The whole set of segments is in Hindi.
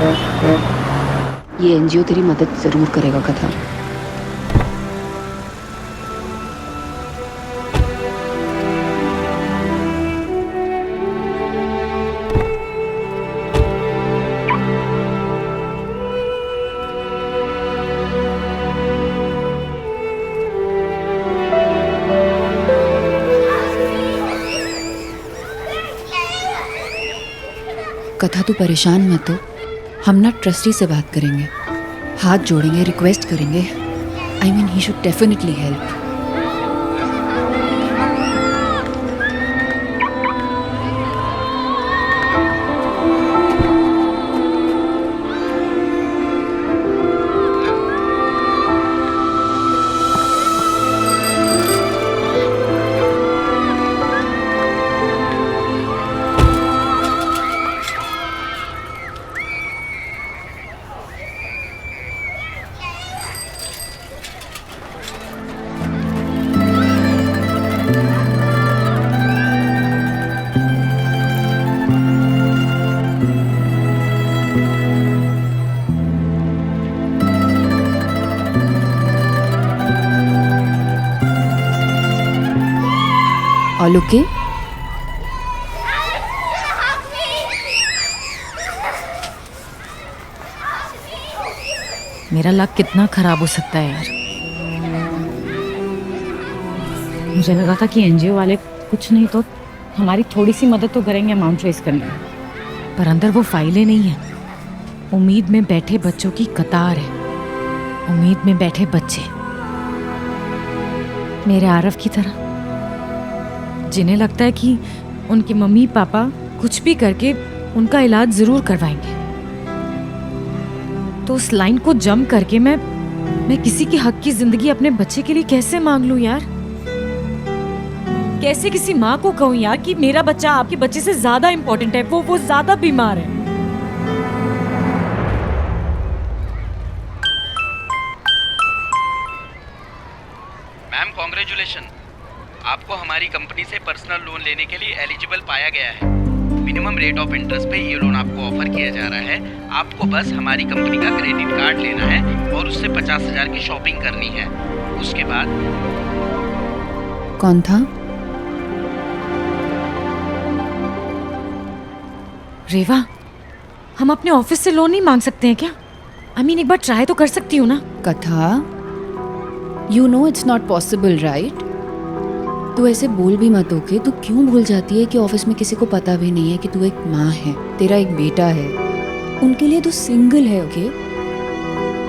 ये एनजीओ तेरी मदद जरूर करेगा कथा। कथा तू परेशान मत हो, हम ना ट्रस्टी से बात करेंगे, हाथ जोड़ेंगे, रिक्वेस्ट करेंगे। I mean he should definitely help. All okay? मेरा लक कितना खराब हो सकता है यार। मुझे लगा था कि एनजीओ वाले कुछ नहीं तो हमारी थोड़ी सी मदद तो करेंगे अमाउंट रेस करने में, पर अंदर वो फाइलें नहीं है। उम्मीद में बैठे बच्चों की कतार है, उम्मीद में बैठे बच्चे मेरे आरव की तरह, जिन्हें लगता है कि उनके मम्मी पापा कुछ भी करके उनका इलाज जरूर करवाएंगे। तो उस लाइन को जंप करके मैं किसी के हक की जिंदगी अपने बच्चे के लिए कैसे मांग लूं यार? कैसे किसी माँ को कहूं यार कि मेरा बच्चा आपके बच्चे से ज्यादा इंपॉर्टेंट है, वो ज्यादा बीमार है। मैम कॉन्ग्रेचुलेशन, आपको हमारी कंपनी से पर्सनल लोन लेने के लिए एलिजिबल पाया गया है। मिनिमम रेट ऑफ इंटरेस्ट पे ये लोन आपको ऑफर किया जा रहा है। आपको बस हमारी कंपनी का क्रेडिट कार्ड लेना है और उससे 50,000 की शॉपिंग करनी है। उसके बाद कौन था? रेवा, हम अपने ऑफिस से लोन नहीं मांग सकते हैं क्या? आई मीन एक बार ट्राई तो कर सकती हूँ ना? कथा, you know it's not possible right? तू ऐसे बोल भी मत ओके। तू क्यों भूल जाती है कि ऑफिस में किसी को पता भी नहीं है कि तू एक माँ है, तेरा एक बेटा है, उनके लिए तू सिंगल है ओके?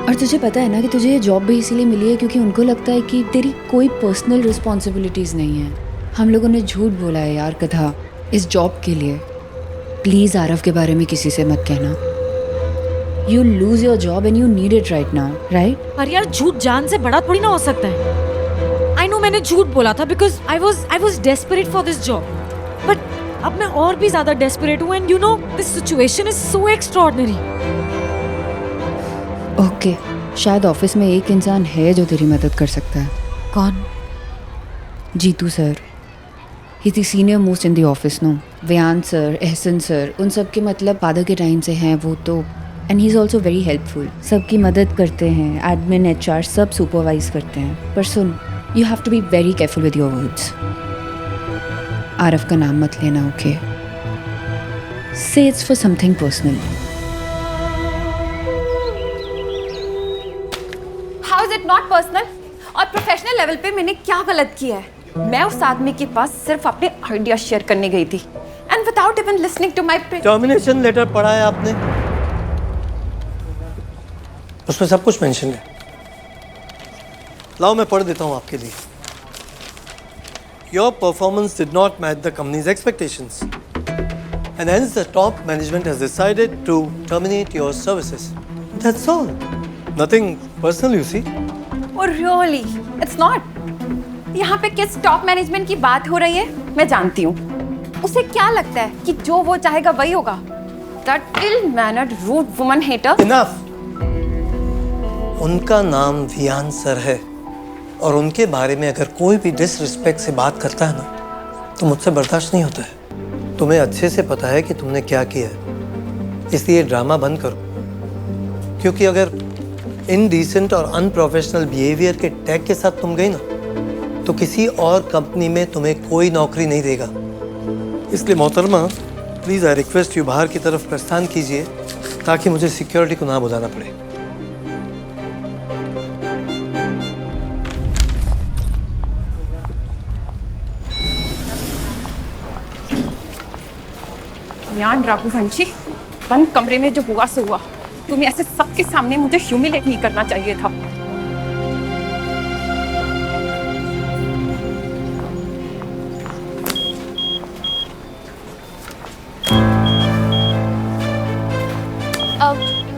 और तुझे पता है ना कि तुझे ये जॉब भी इसीलिए मिली है क्योंकि उनको लगता है कि तेरी कोई पर्सनल रिस्पॉन्सिबिलिटीज नहीं है। हम लोगों ने झूठ बोला है यार कथा इस जॉब के लिए। प्लीज आरव के बारे में किसी से मत कहना। You lose your job and you need it right now, right? पर यार झूठ जान से बड़ा थोड़ी ना हो सकता है। आई नो मैंने झूठ बोला था because I was desperate for this job, but अब मैं और भी ज्यादा डेस्परेट हूँ and you know this situation is so extraordinary. Okay, शायद ऑफिस में एक इंसान है जो तेरी मदद कर सकता है। कौन? Jeetu sir, he is senior most in the office no. Vyan sir, Ehsan sir, उन सब के मतलब फादर के टाइम से हैं वो तो, and he is also very helpful. सबकी मदद करते हैं, एडमिन एचआर सब सुपरवाइज करते हैं। पर सुन, you have to be very careful with your words. Aarav का नाम मत लेना okay? Say it's for something personal. How is it not personal? और प्रोफेशनल लेवल पे मैंने क्या गलत किया है? मैं उस आदमी के पास सिर्फ अपने आइडिया शेयर करने गई थी and without even listening to my termination letter पढ़ा है आपने? उसमें सब कुछ मेंशन है। लाओ मैं पढ़ देता हूँ आपके लिए। Your performance did not match the company's expectations, and hence the top management has decided to terminate your services. That's all. Nothing personal, you see. Oh really? It's not. यहाँ पे किस टॉप मैनेजमेंट की बात हो रही है मैं जानती हूँ। उसे क्या लगता है कि जो वो चाहेगा वही होगा? That ill-mannered, rude woman hater. Enough. उनका नाम वियान सर है और उनके बारे में अगर कोई भी डिसरिस्पेक्ट से बात करता है ना तो मुझसे बर्दाश्त नहीं होता है। तुम्हें अच्छे से पता है कि तुमने क्या किया है, इसलिए ड्रामा बंद करो क्योंकि अगर इनडिसेंट और अनप्रोफेशनल बिहेवियर के टैग के साथ तुम गई ना, तो किसी और कंपनी में तुम्हें कोई नौकरी नहीं देगा। इसलिए मोहतरमा, प्लीज़ आई रिक्वेस्ट यू बाहर की तरफ प्रस्थान कीजिए, ताकि मुझे सिक्योरिटी को ना बुलाना पड़े। यार रघुवंशी, बंद कमरे में जो हुआ सो हुआ। तुम्हें ऐसे सबके सामने मुझे ह्यूमिलेट नहीं करना चाहिए था।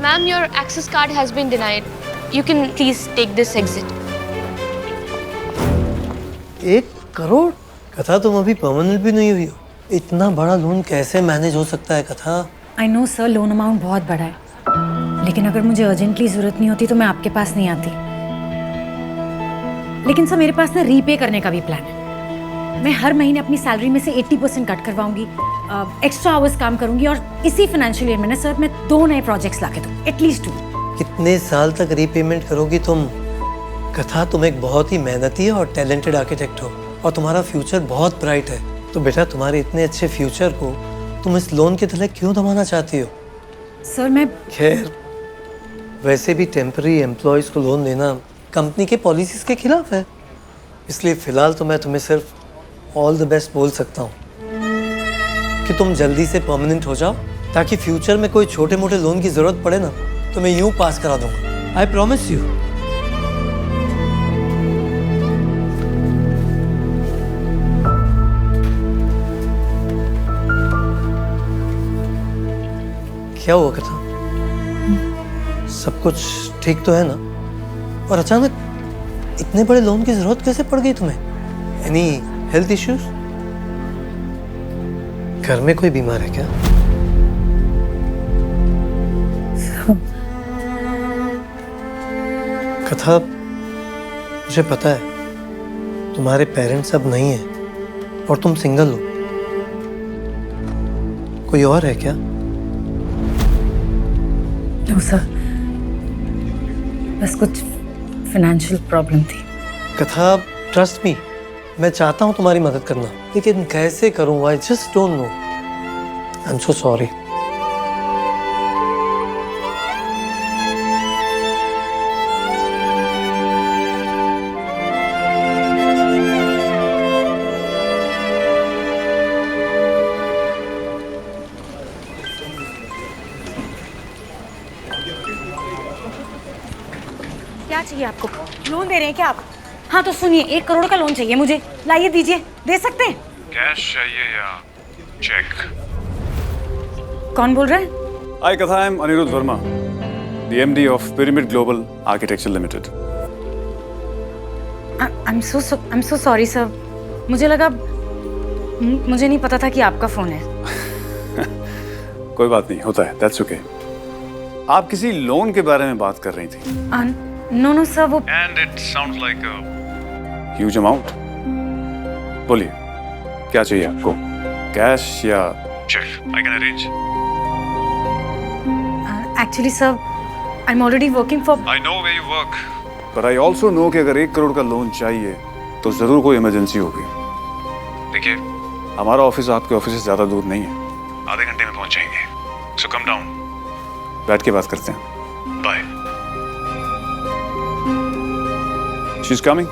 Ma'am, your access card has been denied. You can please take this exit. 1 crore? कथा, तुम अभी परमानेंट भी नहीं हुई हो। इतना बड़ा लोन कैसे मैनेज हो सकता है कथा? I know sir, loan amount बहुत बड़ा है, लेकिन अगर मुझे अर्जेंटली ज़रूरत नहीं होती तो मैं आपके पास नहीं आती। लेकिन सर, मेरे पास ना रीपे करने का भी प्लान है। मैं हर महीने अपनी सैलरी में से 80% कट करवाऊंगी, एक्स्ट्रा आवर्स काम करूंगी, और इसी फाइनेंशियल ईयर में ना सर मैं 2 नए प्रोजेक्ट्स लाके दूँ, एटलीस्ट 2। कितने साल तक रीपेमेंट करोगी तुम? कथा, तुम एक बहुत ही मेहनती और टैलेंटेड आर्किटेक्ट हो, और तुम्हारा फ्यूचर बहुत ब्राइट है। तो बेटा, तुम्हारे इतने अच्छे फ्यूचर को तुम इस लोन के तले क्यों दबाना चाहती हो? सर मैं खैर, वैसे भी टेम्पररी एम्प्लॉयज़ को लोन देना कंपनी के पॉलिसीज़ के खिलाफ है। इसलिए फ़िलहाल तो मैं तुम्हें सिर्फ ऑल द बेस्ट बोल सकता हूँ कि तुम जल्दी से परमानेंट हो जाओ, ताकि फ्यूचर में कोई छोटे मोटे लोन की ज़रूरत पड़े ना, तो मैं यूँ पास करा दूँगा। I promise you. क्या हुआ कथा? सब कुछ ठीक तो है ना? और अचानक इतने बड़े लोन की जरूरत कैसे पड़ गई तुम्हें? Any health issues? घर में कोई बीमार है क्या? कथा, मुझे पता है तुम्हारे पेरेंट्स अब नहीं हैं और तुम सिंगल हो। कोई और है क्या? नो सर, बस कुछ फाइनेंशियल प्रॉब्लम थी। कथा, ट्रस्ट मी, मैं चाहता हूँ तुम्हारी मदद करना, लेकिन कैसे करूँ? I just don't know. I am so sorry. क्या चाहिए आपको? लोन दे रहे हैं क्या आप? हाँ तो सुनिए, 1 करोड़ का लोन चाहिए मुझे। लाइए, दीजिए। दे सकते हैं? कैश चाहिए या चेक? कौन बोल रहा है? Hi Katha, I'm Anirudh Verma, the MD of Pyramid Global Architecture Limited. I'm so sorry sir. मुझे लगा, मुझे नहीं पता था कि आपका फोन है। कोई बात नहीं, होता है, that's okay. आप किसी लोन के बारे में बात कर रही थी। नो सर, वो And it sounds like a huge amount. बोलिए, क्या चाहिए आपको? कैश या cheque? I can arrange. Actually sir, I am already working for. I know where you work. But I also know कि अगर 1 करोड़ का लोन चाहिए तो जरूर कोई इमरजेंसी होगी। देखिए, हमारा ऑफिस आपके ऑफिस से ज्यादा दूर नहीं है, आधे घंटे में पहुंच जाएंगे। So come down. बैठ के बात करते हैं। Bye. She's coming.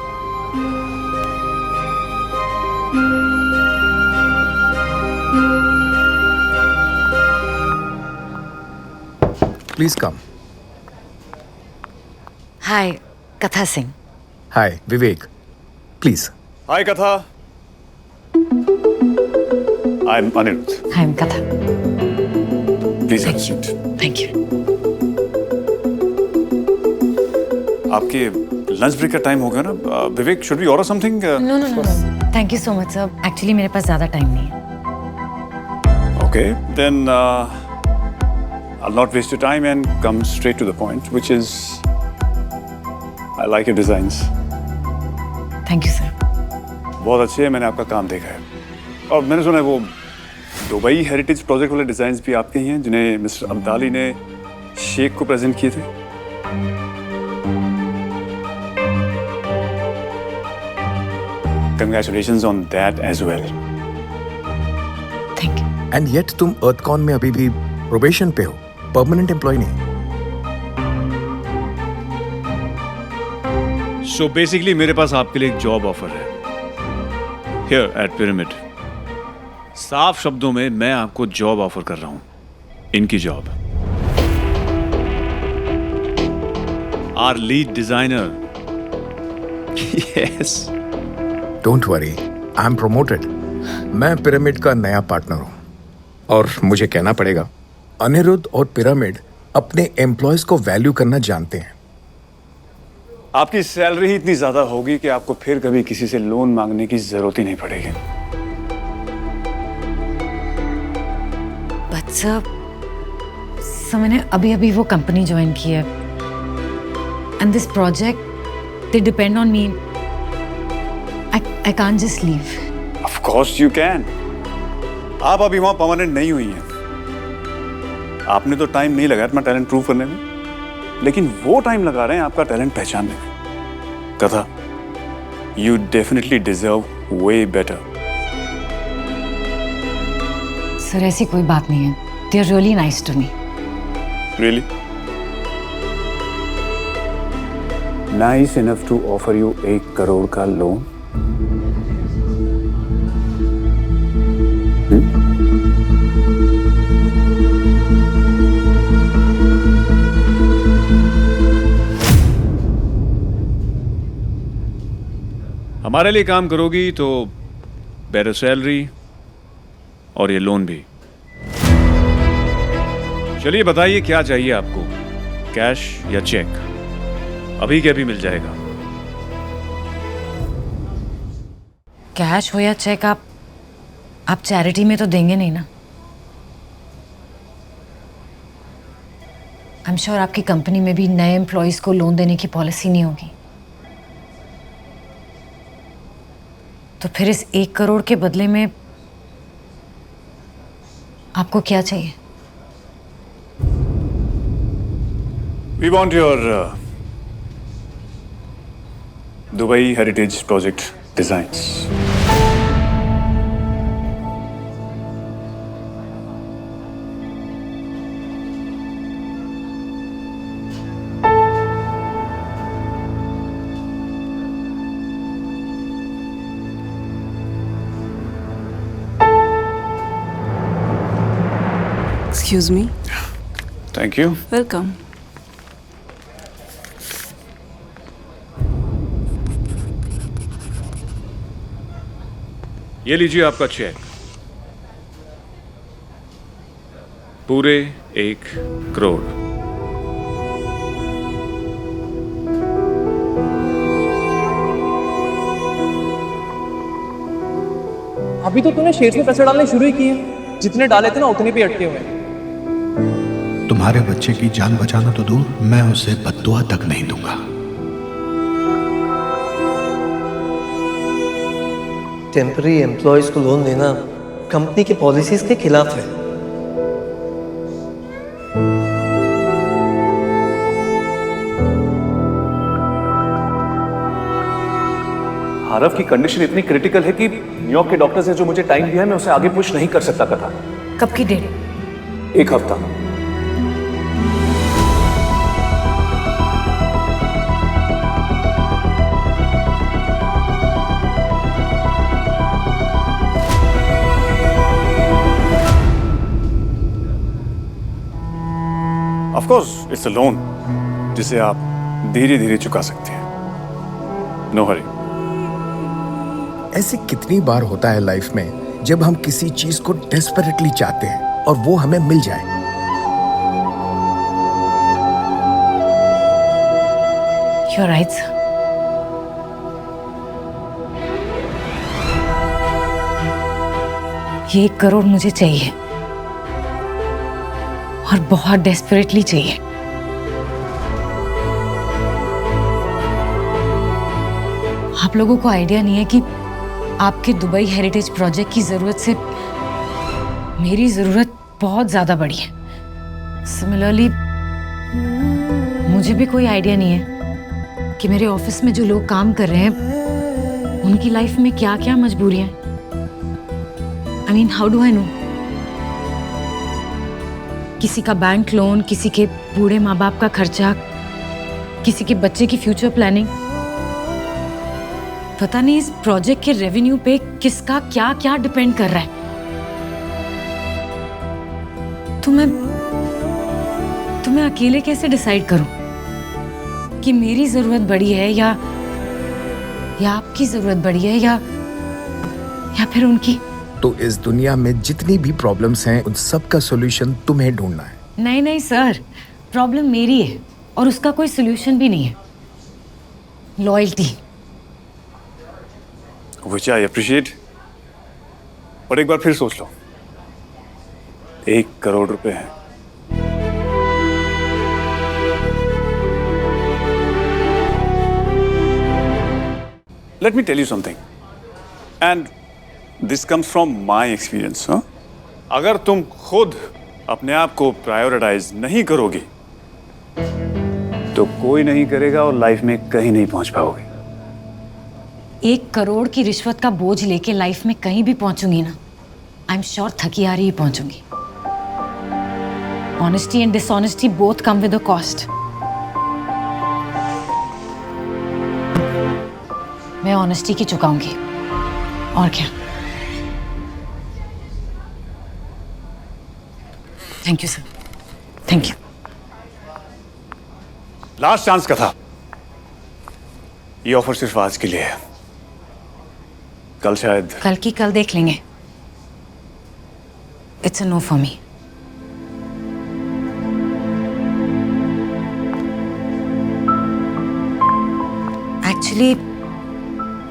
Please come. हाय, कथा Singh. Hi, Vivek. Please. Hi Katha. I'm Anirudh. Hi, I'm कथा। Please have a seat. Thank you. आपके लंच ब्रेक का टाइम हो गया ना? Vivek, should we order something? No, thank you so much sir. Actually मेरे पास ज़्यादा टाइम नहीं है। Okay, then I'll not waste your time and come straight to the point, which is I like your designs. Thank you sir. बहुत अच्छे हैं, मैंने आपका काम देखा है। और मैंने सुना है वो दुबई हेरिटेज प्रोजेक्ट वाले डिजाइन्स भी आपके ही हैं, जिन्हें मिस्टर अब्दाली ने शेख को प्रेजेंट किए थे। Congratulations on that as well. Thank you. And yet तुम अर्थकॉन में अभी भी प्रोबेशन पे हो, परमानेंट एम्प्लॉय नहीं। So basically मेरे पास आपके लिए एक जॉब ऑफर है Here at Pyramid. साफ शब्दों में मैं आपको जॉब ऑफर कर रहा हूं, इनकी job. Our lead designer. Yes. Don't worry, I am promoted. मैं पिरामिड का नया पार्टनर हूँ और मुझे कहना पड़ेगा, अनिरुद्ध और पिरामिड अपने एम्प्लॉयज को वैल्यू करना जानते हैं। आपकी सैलरी ही इतनी ज्यादा होगी कि आपको फिर कभी किसी से लोन मांगने की जरूरत ही नहीं पड़ेगी। बच्चा मैंने अभी अभी वो कंपनी ज्वाइन की है and this project they depend on me. I can't just leave. Of course you can. आप अभी वहां परमानेंट नहीं हुई हैं। आपने तो टाइम नहीं लगाया अपना टैलेंट प्रूव करने में, लेकिन वो टाइम लगा रहे हैं आपका टैलेंट पहचानने में। कथा, you definitely deserve way better. Sir ऐसी कोई बात नहीं है। They are really nice to me. Really? Nice enough to offer you 1 crore का लोन? हमारे लिए काम करोगी तो बेटर सैलरी और ये लोन भी। चलिए बताइए क्या चाहिए आपको, कैश या चेक? अभी के अभी मिल जाएगा। कैश हो या चेक, आप चैरिटी में तो देंगे नहीं ना? आई एम श्योर आपकी कंपनी में भी नए एम्प्लॉयज को लोन देने की पॉलिसी नहीं होगी। तो फिर इस 1 करोड़ के बदले में आपको क्या चाहिए? We want your Dubai Heritage Project designs. Excuse me. Thank you. Welcome. ये लीजिए आपका चेक, पूरे 1 करोड़। अभी तो तूने शेर से पैसे डालने शुरू ही किए, जितने डाले थे ना उतने पे अटके हुए हैं। तुम्हारे बच्चे की जान बचाना तो दूर, मैं उसे बद्दुआ तक नहीं दूंगा। टेम्पररी एम्प्लॉयज को लोन देना कंपनी की पॉलिसीज के खिलाफ है। आरव की कंडीशन इतनी क्रिटिकल है कि न्यूयॉर्क के डॉक्टर्स ने जो मुझे टाइम दिया है, मैं उसे आगे पुश नहीं कर सकता था। कब की डेट? 1 हफ्ता। Of course, it's a loan जिसे आप धीरे धीरे चुका सकते हैं। No hurry. ऐसे कितनी बार होता है लाइफ में जब हम किसी चीज को डेस्परेटली चाहते हैं और वो हमें मिल जाए। You're right, sir. ये 1 करोड़ मुझे चाहिए और बहुत डेस्परेटली चाहिए। आप लोगों को आइडिया नहीं है कि आपके दुबई हेरिटेज प्रोजेक्ट की जरूरत से मेरी जरूरत बहुत ज्यादा बड़ी है। सिमिलरली मुझे भी कोई आइडिया नहीं है कि मेरे ऑफिस में जो लोग काम कर रहे हैं उनकी लाइफ में क्या क्या मजबूरियां हैं। I mean, how do I know? किसी का बैंक लोन, किसी के बूढ़े माँ बाप का खर्चा, किसी के बच्चे की फ्यूचर प्लानिंग। पता नहीं इस प्रोजेक्ट के रेवेन्यू पे किसका क्या क्या डिपेंड कर रहा है। तो मैं अकेले कैसे डिसाइड करूं कि मेरी जरूरत बड़ी है या आपकी जरूरत बड़ी है या फिर उनकी? तो इस दुनिया में जितनी भी प्रॉब्लम्स हैं उन सब का सॉल्यूशन तुम्हें ढूंढना है। नहीं नहीं सर, प्रॉब्लम मेरी है और उसका कोई सॉल्यूशन भी नहीं है। लॉयल्टी। Which I appreciate, और एक बार फिर सोच लो, 1 करोड़ रुपए हैं। Let me tell you something, and this comes from my experience, huh? अगर तुम खुद अपने आप को प्रायोरिटाइज नहीं करोगे तो कोई नहीं करेगा और लाइफ में कहीं नहीं पहुंच पाओगे। 1 करोड़ की रिश्वत का बोझ लेके लाइफ में कहीं भी पहुंचूंगी ना, आई एम श्योर थकी हारी ही पहुंचूंगी। Honesty and dishonesty both come with a cost. मैं ऑनेस्टी की चुकाऊंगी, और क्या। Thank you sir, thank you. Last chance का था, ये ऑफर सिर्फ आज के लिए है। कल शायद कल की कल देख लेंगे। It's a no for me. Actually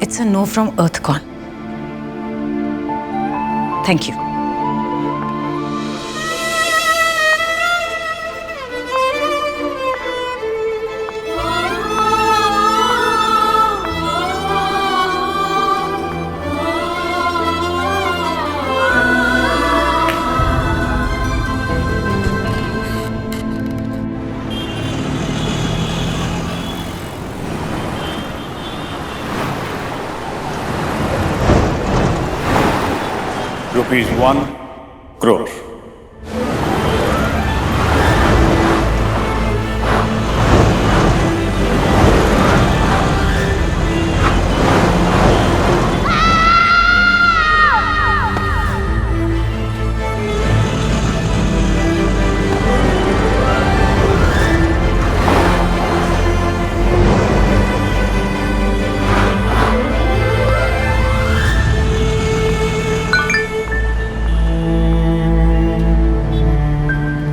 it's a no from Earthcon. Thank you. ₹1 crore.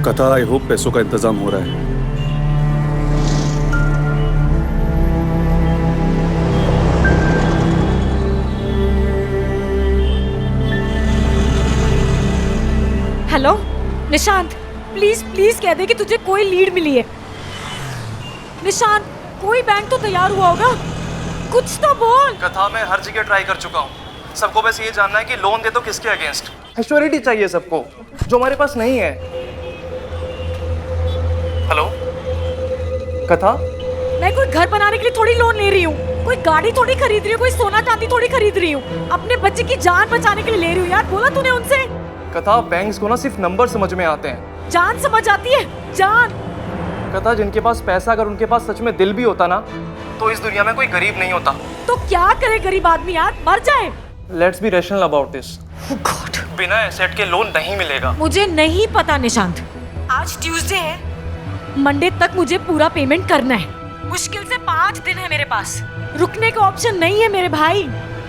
Katha, I hope पैसों का इंतजाम हो रहा है। हेलो निशांत, प्लीज प्लीज कह दे कि तुझे कोई लीड मिली है। निशांत, कोई बैंक तो तैयार हुआ होगा, कुछ तो बोल। कथा, मैं हर जगह ट्राई कर चुका हूँ। सबको बस ये जानना है कि लोन दे तो किसके अगेंस्ट। एश्योरिटी चाहिए सबको, जो हमारे पास नहीं है। हेलो कथा, मैं कोई घर बनाने के लिए थोड़ी लोन ले रही हूँ, कोई गाड़ी थोड़ी खरीद रही हूँ, कोई सोना चांदी थोड़ी खरीद रही हूँ। अपने बच्चे की जान बचाने के लिए ले रही हूँ। यार बोला तूने उनसे? कथा, बैंक्स को ना सिर्फ नंबर समझ में आते हैं, जान समझ आती है, जान। कथा, जिनके पास पैसा, अगर उनके पास सच में दिल भी होता ना, तो इस दुनिया में कोई गरीब नहीं होता। तो क्या करे गरीब आदमी यार, मर जाए। Let's be rational about this. God, बिना एसेट के लोन नहीं मिलेगा। मुझे नहीं पता निशांत, आज ट्यूसडे है, मंडे तक मुझे पूरा पेमेंट करना है। मुश्किल से 5 दिन है मेरे पास, रुकने का ऑप्शन नहीं है मेरे भाई।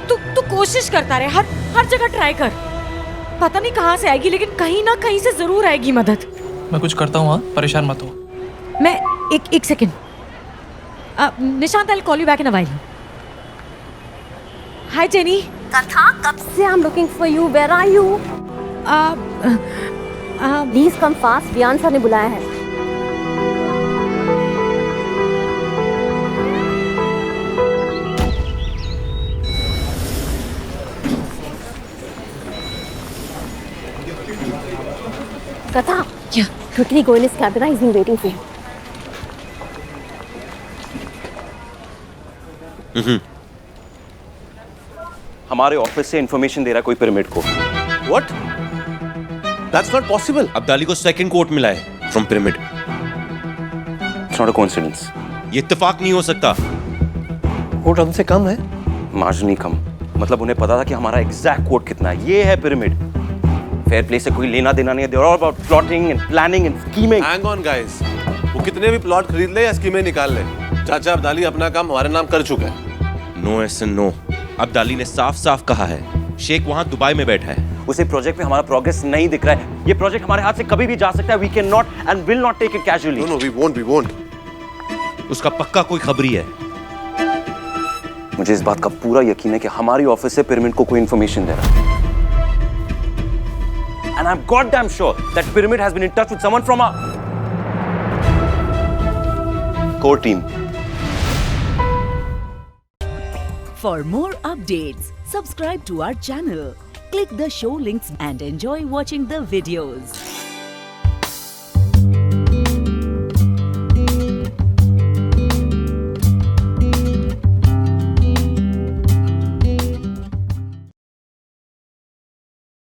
तू कोशिश करता रहे, हर जगह ट्राई कर। पता नहीं कहाँ से आएगी, लेकिन कहीं ना कहीं से जरूर आएगी मदद। मैं कुछ करता हूँ, परेशान मत हो। मैं एक second. Nishant, I call you back in a while. Hi Jenny. Katha, कब से I am looking for you, where are you? Please come fast, Viyan sir ने बुलाया है। Katha, क्या? quickly go in his cabin. He's been waiting for you. हमारे ऑफिस से इंफॉर्मेशन दे रहा है कोई पिरामिड को। What? That's not possible. Abdali को सेकंड कोट मिला है from pyramid. It's not a coincidence. ये इत्तेफाक नहीं हो सकता। कोट हमसे कम है? मार्जिन कम, मतलब उन्हें पता था कि हमारा एग्जैक्ट कोट कितना है। ये है पिरामिड। फेयर प्ले से कोई लेना देना नहीं है। They're all about plotting and planning and scheming. Hang on guys. वो कितने भी प्लॉट खरीद ले या स्कीमें निकाल ले, चाचा अब्दाली अपना काम हमारे नाम कर चुका है। No Ehsan no. अब्दाली ने साफ साफ कहा है शेख वहां दुबई में बैठा है। उसे प्रोजेक्ट में हमारा प्रोग्रेस नहीं दिख रहा है। ये प्रोजेक्ट हमारे हाथ से कभी भी जा सकता है। We cannot and will not take it casually. No, we won't. उसका पक्का कोई खबरी है। मुझे इस बात का पूरा यकीन है कि हमारी ऑफिस से पिरामिड को कोई इंफॉर्मेशन दे रहा है। And I'm goddamn sure that Pyramid has been in touch with someone from our core team. For more updates, subscribe to our channel, click the show links and enjoy watching the videos.